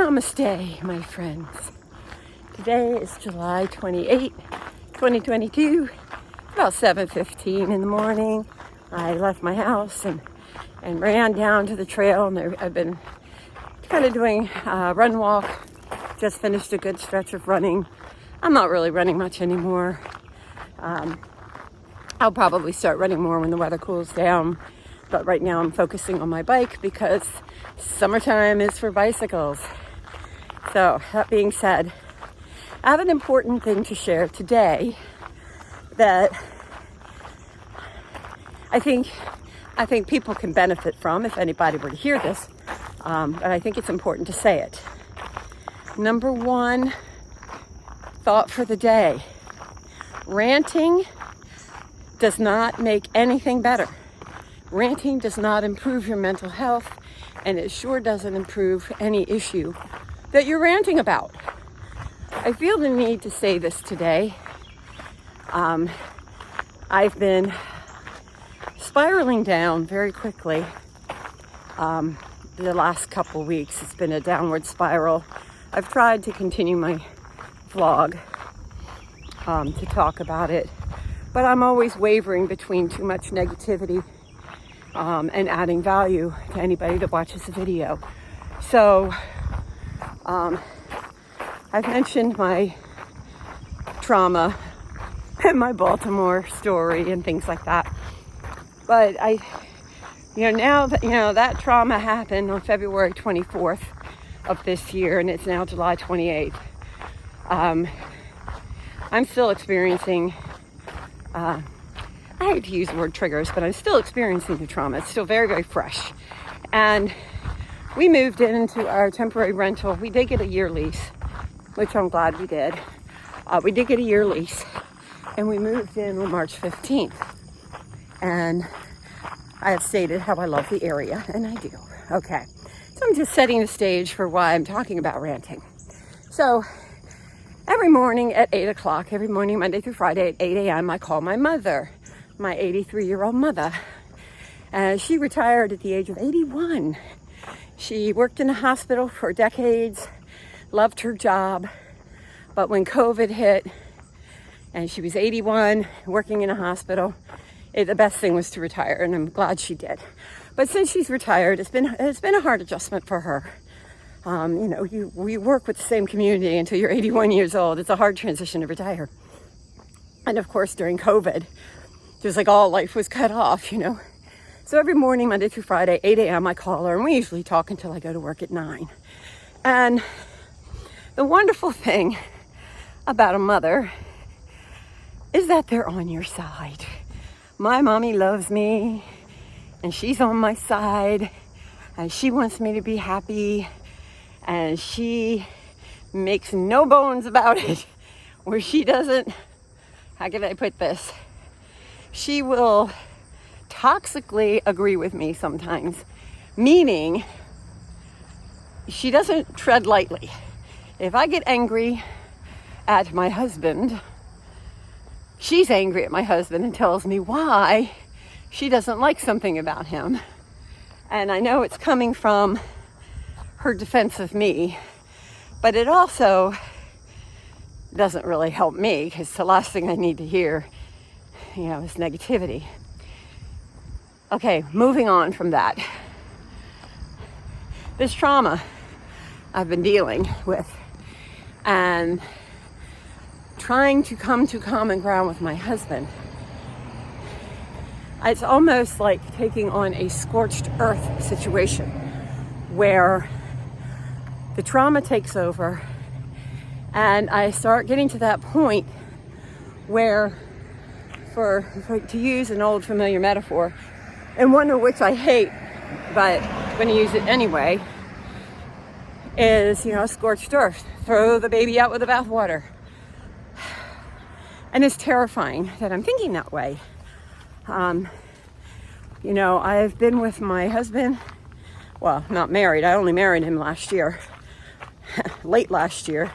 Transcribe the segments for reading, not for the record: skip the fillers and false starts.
Namaste, my friends. Today is July 28, 2022. About 7:15 in the morning. I left my house and ran down to the trail, and I've been kind of doing a run walk. Just finished a good stretch of running. I'm not really running much anymore. I'll probably start running more when the weather cools down. But right now I'm focusing on my bike because summertime is for bicycles. So that being said, I have an important thing to share today that I think people can benefit from if anybody were to hear this. But I think it's important to say it. Number one thought for the day: ranting does not make anything better. Ranting does not improve your mental health, and it sure doesn't improve any issue that you're ranting about. I feel the need to say this today. I've been spiraling down very quickly the last couple weeks. It's been a downward spiral. I've tried to continue my vlog to talk about it, but I'm always wavering between too much negativity and adding value to anybody that watches the video. So I've mentioned my trauma and my Baltimore story and things like that. But now that that trauma happened on February 24th of this year, and it's now July 28th. I'm still experiencing, I hate to use the word triggers, but I'm still experiencing the trauma. It's still very, very fresh. And we moved into our temporary rental. We did get a year lease, which I'm glad we did. We did get a year lease, and we moved in on March 15th. And I have stated how I love the area, and I do. Okay. So I'm just setting the stage for why I'm talking about ranting. So every morning at 8 o'clock, every morning, Monday through Friday at 8 a.m., I call my mother, my 83-year-old mother. She retired at the age of 81. She worked in a hospital for decades, loved her job. But when COVID hit and she was 81, working in a hospital, the best thing was to retire, and I'm glad she did. But since she's retired, it's been a hard adjustment for her. We work with the same community until you're 81 years old. It's a hard transition to retire. And of course, during COVID, just like all life was cut off, So every morning, Monday through Friday, 8 a.m., I call her, and we usually talk until I go to work at 9. And the wonderful thing about a mother is that they're on your side. My mommy loves me, and she's on my side, and she wants me to be happy, and she makes no bones about it, where she doesn't, how can I put this? She will toxically agree with me sometimes, meaning she doesn't tread lightly. If I get angry at my husband, she's angry at my husband and tells me why she doesn't like something about him. And I know it's coming from her defense of me, but it also doesn't really help me, because the last thing I need to hear, is negativity. Okay, moving on from that. This trauma I've been dealing with and trying to come to common ground with my husband. It's almost like taking on a scorched earth situation where the trauma takes over, and I start getting to that point where, to use an old familiar metaphor, and one of which I hate, but I'm going to use it anyway, is, scorched earth. Throw the baby out with the bathwater. And it's terrifying that I'm thinking that way. I've been with my husband, well, not married. I only married him last year, late last year.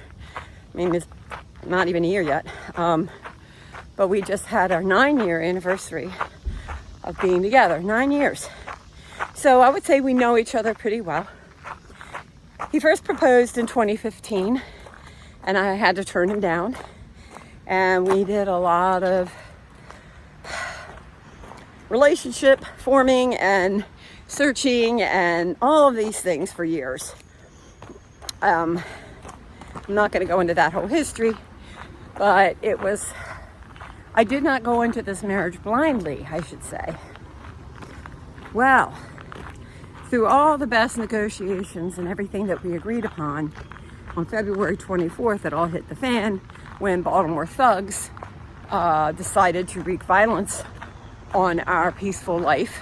It's not even a year yet. But we just had our 9-year anniversary of being together, 9 years. So I would say we know each other pretty well. He first proposed in 2015, and I had to turn him down. And we did a lot of relationship forming and searching and all of these things for years. I'm not going to go into that whole history, but I did not go into this marriage blindly, I should say. Well, through all the best negotiations and everything that we agreed upon, on February 24th, it all hit the fan when Baltimore thugs decided to wreak violence on our peaceful life,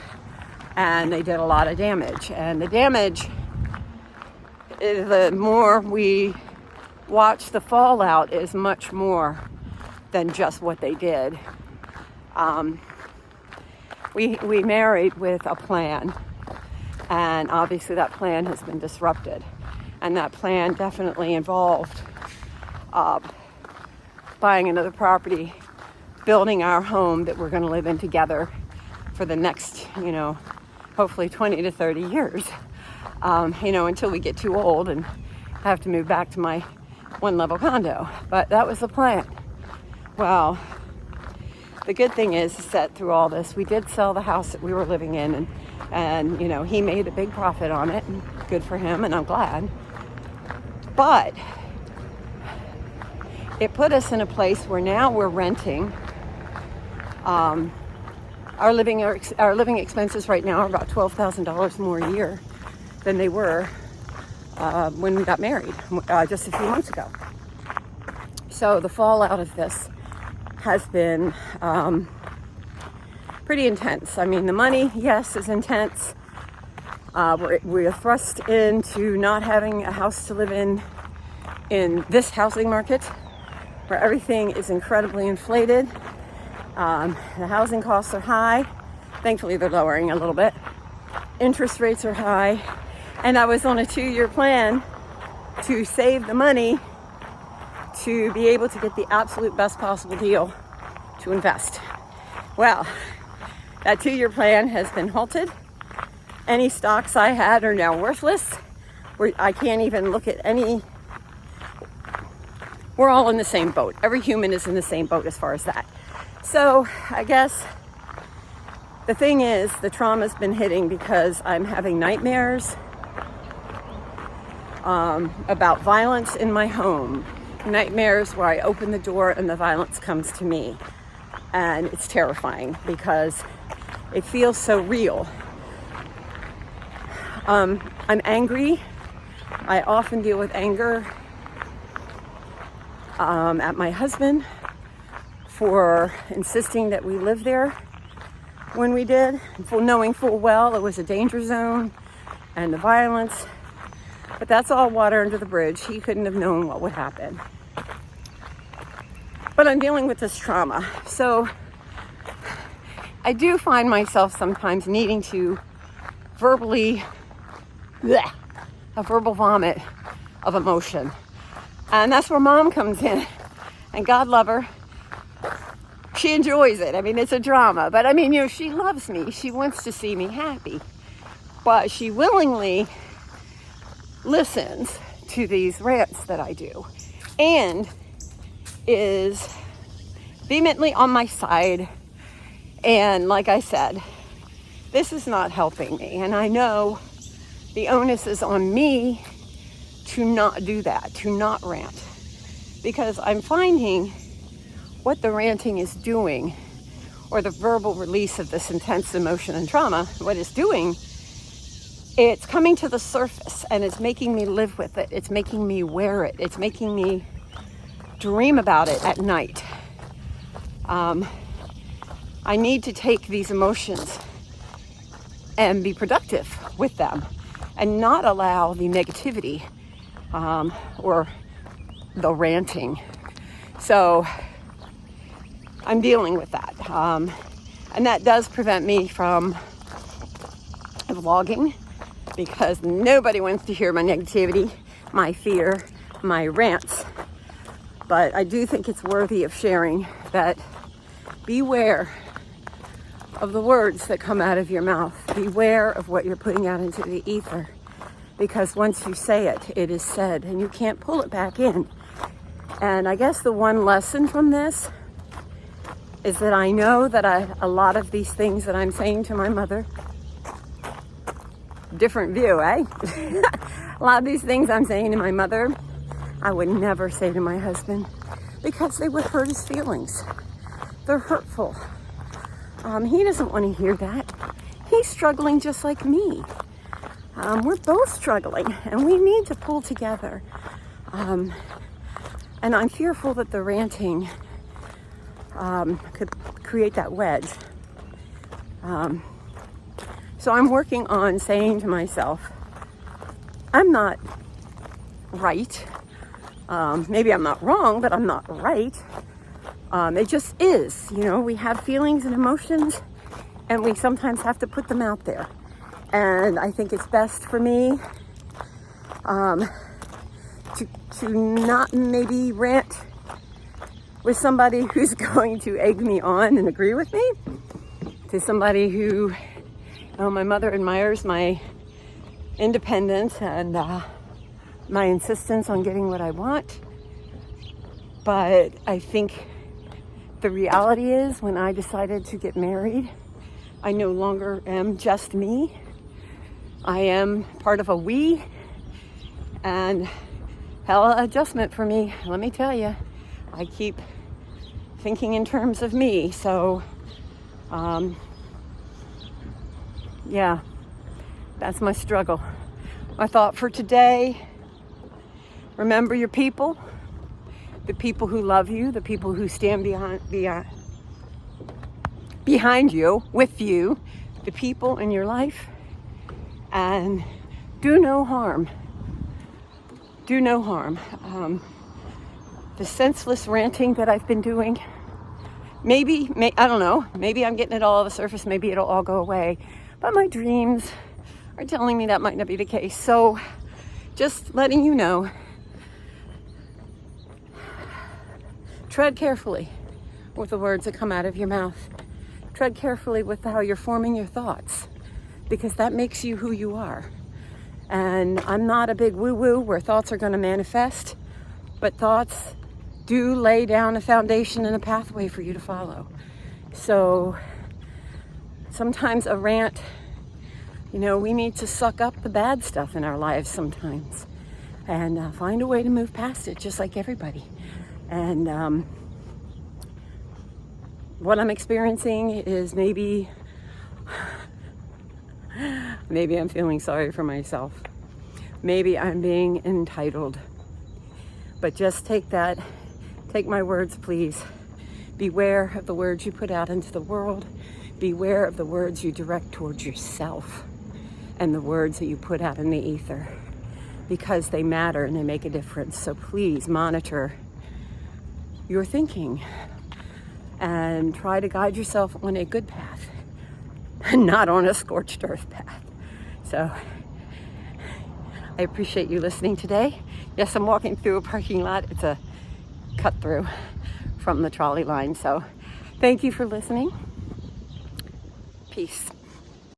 and they did a lot of damage. And the damage, the more we watch the fallout, is much more than just what they did. We married with a plan, and obviously that plan has been disrupted. And that plan definitely involved buying another property, building our home that we're going to live in together for the next, hopefully 20 to 30 years, until we get too old and have to move back to my one-level condo. But that was the plan. Well, the good thing is that through all this, we did sell the house that we were living in, and he made a big profit on it, and good for him, and I'm glad. But it put us in a place where now we're renting. Our living expenses right now are about $12,000 more a year than they were when we got married just a few months ago. So the fallout of this has been pretty intense. I mean, the money, yes, is intense. We're thrust into not having a house to live in this housing market, where everything is incredibly inflated. The housing costs are high. Thankfully, they're lowering a little bit. Interest rates are high. And I was on a 2-year plan to save the money to be able to get the absolute best possible deal to invest. Well, that 2-year plan has been halted. Any stocks I had are now worthless. I can't even look at any. We're all in the same boat. Every human is in the same boat as far as that. So I guess the thing is, the trauma's been hitting because I'm having nightmares about violence in my home. Nightmares where I open the door and the violence comes to me. And it's terrifying because it feels so real. I'm angry. I often deal with anger at my husband for insisting that we live there when we did, knowing full well it was a danger zone and the violence. But that's all water under the bridge. He couldn't have known what would happen. But I'm dealing with this trauma. So I do find myself sometimes needing to a verbal vomit of emotion. And that's where Mom comes in. And God love her. She enjoys it. I mean, it's a drama. But I mean, she loves me. She wants to see me happy. But she willingly listens to these rants that I do. And is vehemently on my side. And like I said, this is not helping me. And I know the onus is on me to not do that, to not rant. Because I'm finding what the ranting is doing, or the verbal release of this intense emotion and trauma, what it's doing, it's coming to the surface and it's making me live with it. It's making me wear it. It's making me dream about it at night. I need to take these emotions and be productive with them and not allow the negativity or the ranting. So I'm dealing with that. And that does prevent me from vlogging because nobody wants to hear my negativity, my fear, my rants. But I do think it's worthy of sharing that beware of the words that come out of your mouth. Beware of what you're putting out into the ether. because once you say it, it is said, and you can't pull it back in. And I guess the one lesson from this is that I know that a lot of these things that I'm saying to my mother, different view, eh? A lot of these things I'm saying to my mother, I would never say to my husband, because they would hurt his feelings. They're hurtful. He doesn't want to hear that. He's struggling just like me. We're both struggling, and we need to pull together. And I'm fearful that the ranting could create that wedge. So I'm working on saying to myself, I'm not right. Maybe I'm not wrong, but I'm not right. It just is. You know, we have feelings and emotions, and we sometimes have to put them out there. And I think it's best for me to not maybe rant with somebody who's going to egg me on and agree with me, to somebody who, my mother admires my independence and my insistence on getting what I want. But I think the reality is, when I decided to get married, I no longer am just me. I am part of a we, and hell, adjustment for me, let me tell you. I keep thinking in terms of me, so yeah, that's my struggle. My thought for today: remember your people, the people who love you, the people who stand behind you, with you, the people in your life, and do no harm. Do no harm. The senseless ranting that I've been doing, I don't know, maybe I'm getting it all on the surface, maybe it'll all go away, but my dreams are telling me that might not be the case. So just letting you know, tread carefully with the words that come out of your mouth. Tread carefully with how you're forming your thoughts, because that makes you who you are. And I'm not a big woo-woo where thoughts are going to manifest, but thoughts do lay down a foundation and a pathway for you to follow. So sometimes a rant, we need to suck up the bad stuff in our lives sometimes and find a way to move past it, just like everybody. And what I'm experiencing is maybe I'm feeling sorry for myself. Maybe I'm being entitled. But just take my words, please. Beware of the words you put out into the world. Beware of the words you direct towards yourself and the words that you put out in the ether, because they matter and they make a difference. So please monitor your thinking and try to guide yourself on a good path and not on a scorched earth path. So I appreciate you listening today. Yes, I'm walking through a parking lot. It's a cut through from the trolley line. So thank you for listening. Peace.